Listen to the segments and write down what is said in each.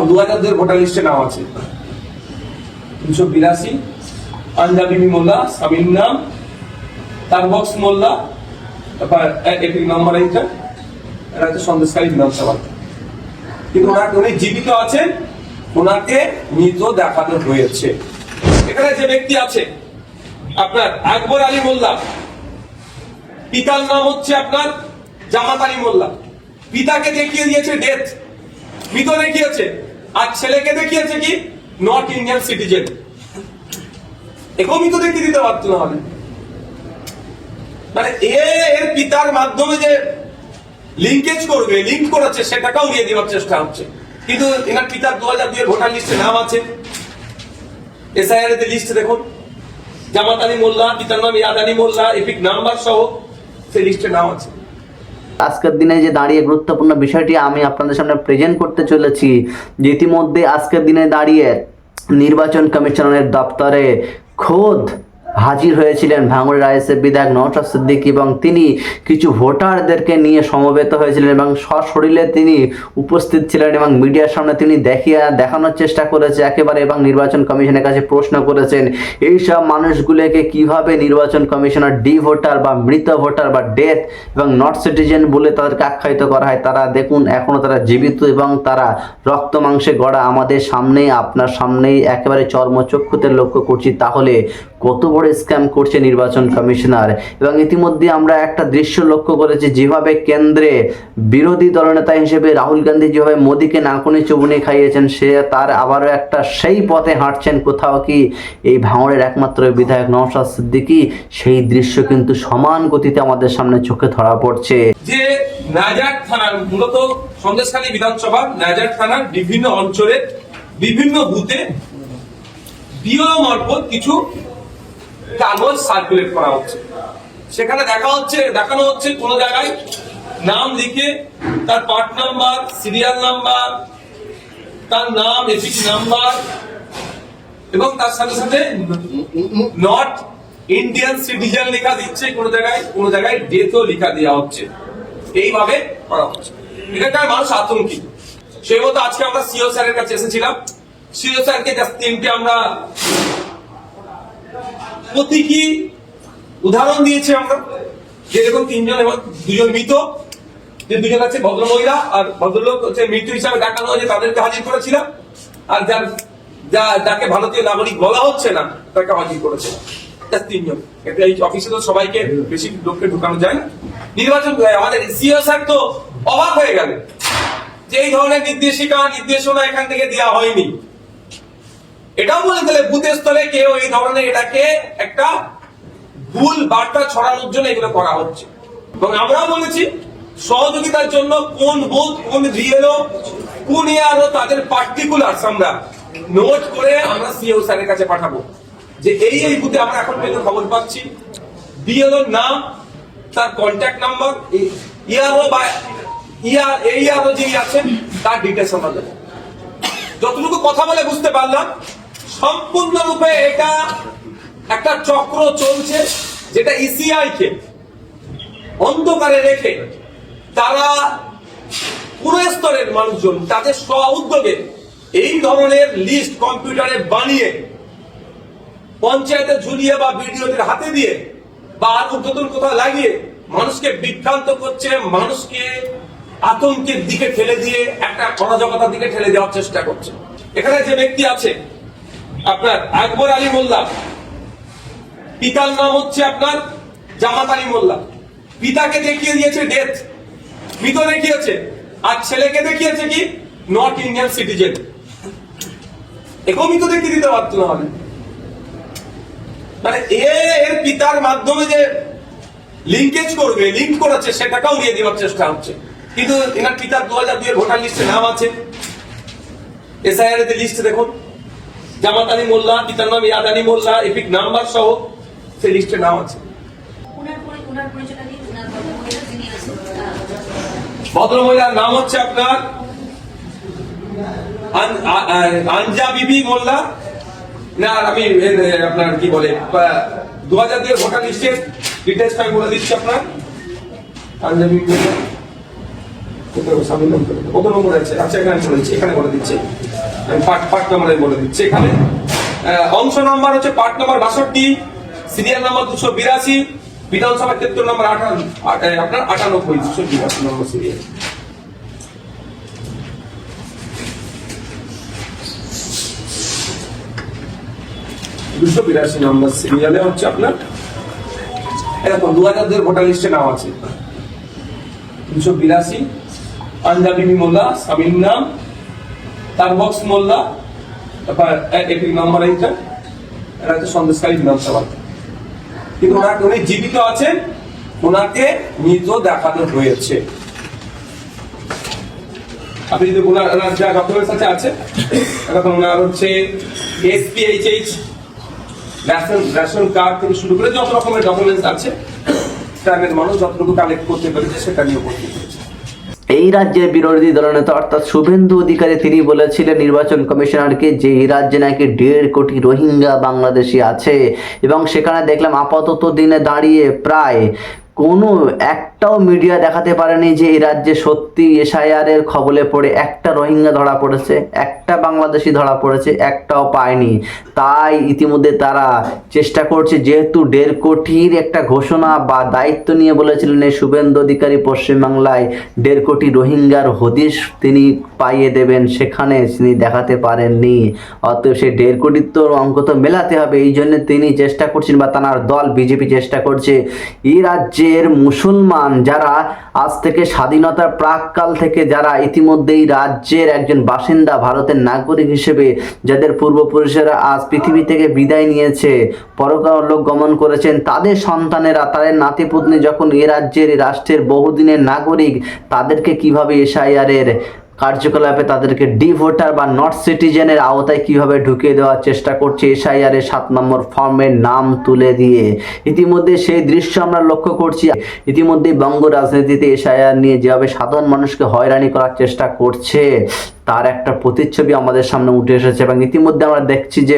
2002 voter লিস্টে নাম আছে 282 আঞ্জাবি মোল্লা, সামিম নাম, তারবক্স মোল্লা, তারপর এপিক নাম্বার এইটা, এটা হচ্ছে সন্দেশকারী বিধানসভা। কিন্তু উনি জীবিত আছেন, ওনাকে মৃত দেখানো হয়েছে। এখানে যে ব্যক্তি আছে আপনার আকবর আলী মোল্লা, পিতার নাম হচ্ছে আপনার জামাত আলী মোল্লা, পিতাকে দেখিয়ে দিয়েছে ডেথ, মৃত দেখিয়েছে, আর ছেলেকে দেখিয়েছে কি নট ইন্ডিয়ান সিটিজেন। এরকম মৃত দেখিয়ে দিতে পারতো না, মানে এর পিতার মাধ্যমে যে লিঙ্কেজ করবে, লিঙ্ক করেছে, সেটাকেও নিয়ে দেওয়ার চেষ্টা হচ্ছে। কিন্তু এনার পিতার 2002 এর ভোটার লিস্টে নাম আছে, এসআইআর এর লিস্টে দেখুন, জামাত আলী মোল্লা, পিতার নাম ইয়াদ আলী মোল্লা, এপিক নাম্বার সহ সেই লিস্টে নাম আছে। আজকের দিনে যে দাঁড়িয়ে গুরুত্বপূর্ণ বিষয়টি আমি আপনাদের সামনে প্রেজেন্ট করতে চলেছি, যে ইতিমধ্যে আজকের দিনে দাঁড়িয়ে নির্বাচন কমিশনের দপ্তরে খোদ হাজির হয়েছিলেন ভাঙড়ের আইএসএফ বিধায়ক নওশাদ সিদ্দিকী, এবং তিনি কিছু ভোটারদেরকে নিয়ে সমবেত হয়েছিলেন এবং সশরীরে তিনি উপস্থিত ছিলেন এবং মিডিয়ার সামনে তিনি দেখানোর চেষ্টা করেছে একেবারে, এবং নির্বাচন কমিশনের কাছে প্রশ্ন করেছেন এইসব মানুষগুলোকে কিভাবে নির্বাচন কমিশনার ডি ভোটার বা মৃত ভোটার বা ডেথ এবং নট সিটিজেন বলে তাদেরকে আখ্যায়িত করা হয়। তারা দেখুন এখনও তারা জীবিত এবং তারা রক্ত মাংসে গড়া আমাদের সামনেই, আপনার সামনেই একেবারে চর্মচক্ষুতে লক্ষ্য করছি। তাহলে কত বড় স্ক্যাম করছে নির্বাচন কমিশনার। এবং ইতিমধ্যে আমরা একটা দৃশ্য লক্ষ্য করেছি, যেভাবে কেন্দ্রে বিরোধী দলনেতা হিসেবে রাহুল গান্ধী যেভাবে মোদীকে নাকুনি চুবুনি খাইয়েছেন, সে তার আবারও একটা সেই পথে হাঁটছেন। কোথাও কি এই ভাঙড়ের একমাত্র বিধায়ক নওশাদ সিদ্দিকী, সেই দৃশ্য কিন্তু সমান গতিতে আমাদের সামনে চোখে ধরা পড়ছে। যে নাজার থানার, মূলত সন্দেশখালী বিধানসভা নাজার থানার বিভিন্ন অঞ্চলে বিভিন্ন বুথে বিএলও মারফত কিছু কাগজ সার্কুলেট করা হচ্ছে। সেখানে দেখানো হচ্ছে কোন জায়গায় নাম লিখে তার পার্ট নাম্বার, সিরিয়াল নাম্বার, তার নাম, এপিক নাম্বার এবং তার সাথে সাথে নট ইন্ডিয়ান সিটিজেন লেখা দিচ্ছে, কোন জায়গায় ডেথও লেখা দেওয়া হচ্ছে। এইভাবে করা হচ্ছে, এটা মানুষ আতঙ্কিত। সেই মতো আজকে আমরা সিও স্যারের কাছে এসেছিলাম। সিও স্যারকে তিনটে আমরা প্রতীকী উদাহরণ দিয়েছি আমরা, যে দেখুন 3 জন এবং 2 জন মৃত, যে 2 জন আছে ভদ্রমহিলা আর ভদ্রলোক হচ্ছে মৃত্যু হিসাবে দেখানো হয়েছে, তাদেরকে হাজির করেছিলাম। আর যাকে ভারতীয় নাগরিক বলা হচ্ছে না তাকে হাজির করেছে 3 জন। এই অফিসে তো সবাইকে বেশি লোককে ঢুকানো যায় না। নির্বাচন আমাদের সিও স্যার তো অবাক হয়ে গেল যে এই ধরনের নির্দেশনা এখান থেকে দেওয়া হয়নি। এটাও বলে দিলে বুথের স্থলে কেউ এই ধরনের এটাকে একটা ভুল বার্তা ছড়ানোর জন্য এগুলো করা হচ্ছে। এবং আমরাও বলেছি সহযোগিতার জন্য কোন বুথ, কোন বিএলও, কোন ইয়ারও, তাদের পার্টিকুলারস আমরা নোট করে আমরা সিও স্যারের কাছে পাঠাবো যে এই বুথে আমরা এখন পর্যন্ত খবর পাচ্ছি, বিএলওর নাম, তার কন্ট্যাক্ট নাম্বার, ইয়ারও বা ইয়ারও যিনি আছেন তার ডিটেলস আমরা দেবো। যতটুকু কথা বলে বুঝতে পারলাম সম্পূর্ণরূপে এটা একটা চক্র চলছে, যেটা ইসিআই কে অন্ধকারে রেখে তারা পুরো স্তরের মানুষজন তাদের স্ব উদ্যোগে এই ধরনের লিস্ট কম্পিউটারে বানিয়ে পঞ্চায়েতে ঝুলিয়ে বা বিডিওদের হাতে দিয়ে বা আর উদ্বোধন কোথাও লাগিয়ে মানুষকে বিভ্রান্ত করছে, মানুষকে আতঙ্কের দিকে ঠেলে দিয়ে একটা অরাজকতার দিকে ঠেলে দেওয়ার চেষ্টা করছে। এখানে যে ব্যক্তি আছে আপনার আকবর আলী মোল্লা, পিতার নাম হচ্ছে আপনার জামাত আলী মোল্লা, পিতাকে দেখিয়ে দিয়েছে ডেথ, মৃত দেখিয়েছে, আর ছেলেকে দেখিয়েছে কি নট ইন্ডিয়ান সিটিজেন। এরকম মৃত দেখিয়ে দিতে পারতো না, মানে এর পিতার মাধ্যমে যে লিঙ্কেজ করবে, লিঙ্ক করেছে, সেটাকেও নিয়ে দেওয়ার চেষ্টা হচ্ছে। কিন্তু এনার পিতার 2002 এর ভোটার লিস্টে নাম আছে, এসআইআর এর লিস্টে দেখুন, জামাত আলী মোল্লা, পিতার নাম ইয়াদ আলী মোল্লা, এপিক নাম্বার সহ সেই লিস্টে নাম আছে। ভদ্রমহিলার নাম হচ্ছে আপনার আঞ্জা বিবি মোল্লা, না আমি আপনার কি বলে 2002 এর ভোটার লিস্টের ডিটেলস আমি বলে দিচ্ছি আপনার। আঞ্জা বিবি মোল্লা কত নম্বর আছে? আচ্ছা, এখানে চলে দিচ্ছি, এখানে বলে দিচ্ছি, আমি পার্ট নম্বরে বলে দিচ্ছি। এখানে অংশ নম্বর হচ্ছে পার্ট নম্বর 62, সিরিয়াল নম্বর 282, বিধানসভা ক্ষেত্র নম্বর আপনার 98, 282 নম্বর সিরিয়াল। দুশো 82 নম্বর সিরিয়ালে হচ্ছে আপনার এরকম 2002 ভোটার লিস্টে নাম আছে। 282 পাঞ্জাবি মোল্লা, সামিন নাম, তার বক্স মোল্লা, তারপর এপিক নাম্বার এইটা, এটা হচ্ছে সন্দেশকারী বিধানসভা। কিন্তু ওনাকে, উনি জীবিত আছেন, ওনাকে মৃত দেখানো হয়েছে। আপনি যদি ওনার যা ডকুমেন্টস আছে এখন ওনার হচ্ছে SPHH, রেশন কার্ড থেকে শুরু করে যত রকমের ডকুমেন্টস আছে, গ্রামের মানুষ যতটুকু কালেক্ট করতে পেরেছে সেটা নিয়ে করতে পেরেছে। এই রাজ্যের বিরোধী দলনেতা অর্থাৎ শুভেন্দু অধিকারী তিনি বলেছিলেন নির্বাচন কমিশনারকে যে এই রাজ্যে নাকি 1.5 কোটি রোহিঙ্গা বাংলাদেশি আছে, এবং সেখানে দেখলাম আপাতত দিনে দাঁড়িয়ে প্রায় কোনো একটাও মিডিয়া দেখাতে পারেনি যে এই রাজ্যে সত্যি SIR এর খবলে পড়ে একটা রোহিঙ্গা ধরা পড়েছে, একটা বাংলাদেশি ধরা পড়েছে, একটাও পায়নি। তাই ইতিমধ্যে তারা চেষ্টা করছে, যেহেতু 1.5 কোটির একটা ঘোষণা বা দায়িত্ব নিয়ে বলেছিলেন এই শুভেন্দু অধিকারী পশ্চিমবাংলায় 1.5 কোটি রোহিঙ্গার হদিশ তিনি পাইয়ে দেবেন, সেখানে তিনি দেখাতে পারেননি। অতএব সেই 1.5 কোটির তো অঙ্ক তো মেলাতে হবে, এই জন্য তিনি চেষ্টা করছেন বা তার দল বিজেপি চেষ্টা করছে এই রাজ্যের মুসলমান যারা আজ থেকে স্বাধীনতার প্রাককাল থেকে যারা ইতিমধ্যেই রাজ্যের একজন বাসিন্দা, ভারতের নাগরিক হিসেবে যাদের পূর্বপুরুষেরা আজ পৃথিবী থেকে বিদায় নিয়েছে, পরলোক গমন করেছেন, তাদের সন্তানেরা, তাদের নাতিপুতনি যখন এ রাজ্যের রাষ্ট্রের বহুদিনের নাগরিক, তাদেরকে কিভাবে SIR এর কার্যকলাপে তাদেরকে ডি ভোটার বা নট সিটিজেনের আওতায় কিভাবে ঢুকিয়ে দেওয়ার চেষ্টা করছে SIR এর 7 নম্বর ফর্মের নাম তুলে দিয়ে। ইতিমধ্যে সেই দৃশ্য আমরা লক্ষ্য করছি। ইতিমধ্যে বঙ্গ রাজনীতিতে SIR নিয়ে যেভাবে সাধারণ মানুষকে হয়রানি করার চেষ্টা করছে, তার একটা প্রতিচ্ছবি আমাদের সামনে উঠে এসেছে। এবং ইতিমধ্যে আমরা দেখছি যে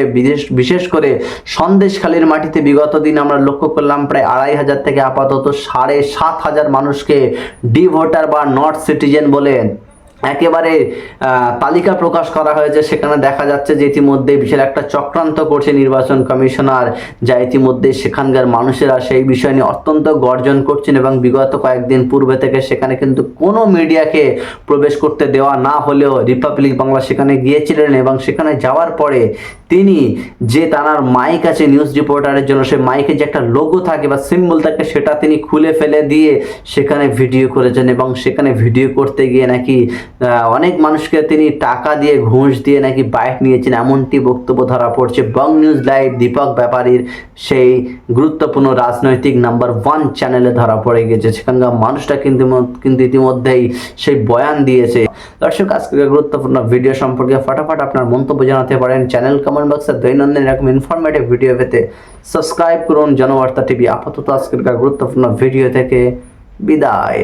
বিশেষ করে সন্দেশখালীর মাটিতে বিগত দিন আমরা লক্ষ্য করলাম প্রায় 2500 থেকে আপাতত 7500 মানুষকে ডি ভোটার বা নট সিটিজেন বলে একেবারে তালিকা প্রকাশ করা হয়েছে। সেখানে দেখা যাচ্ছে যে ইতিমধ্যে বিশাল একটা চক্রান্ত করছে নির্বাচন কমিশনার, যা ইতিমধ্যে সেখানকার মানুষেরা সেই বিষয় নিয়ে অত্যন্ত গর্জন করছেন। এবং বিগত কয়েকদিন পূর্বে থেকে সেখানে কিন্তু কোনো মিডিয়াকে প্রবেশ করতে দেওয়া না হলেও রিপাবলিক বাংলা সেখানে গিয়েছিলেন, এবং সেখানে যাওয়ার পরে তিনি যে তার মাইক আছে নিউজ রিপোর্টারের জন্য, সেই মাইকে যে একটা লোগো থাকে বা সিম্বল থাকে সেটা তিনি খুলে ফেলে দিয়ে সেখানে ভিডিও করেছেন। এবং সেখানে ভিডিও করতে গিয়ে নাকি অনেক মানুষকে তিনি টাকা দিয়ে, ঘুষ দিয়ে নাকি বাইক নিয়েছেন, এমনটি বক্তব্য ধরা পড়ছে বং নিউজ লাইভ দীপক ব্যাপারীর সেই গুরুত্বপূর্ণ রাজনৈতিক নাম্বার 1 চ্যানেলে ধরা পড়ে গেছে। সেখানকার মানুষটা কিন্তু ইতিমধ্যেই সেই বয়ান দিয়েছে। দর্শক, আজকে গুরুত্বপূর্ণ ভিডিও সম্পর্কে ফটাফট আপনার মন্তব্য জানাতে পারেন চ্যানেল কমেন্ট বক্সে। দৈনন্দিন এরকম ইনফরমেটিভ ভিডিও পেতে সাবস্ক্রাইব করুন জনবার্তা টিভি। আপাতত আজকের গুরুত্বপূর্ণ ভিডিও থেকে বিদায়।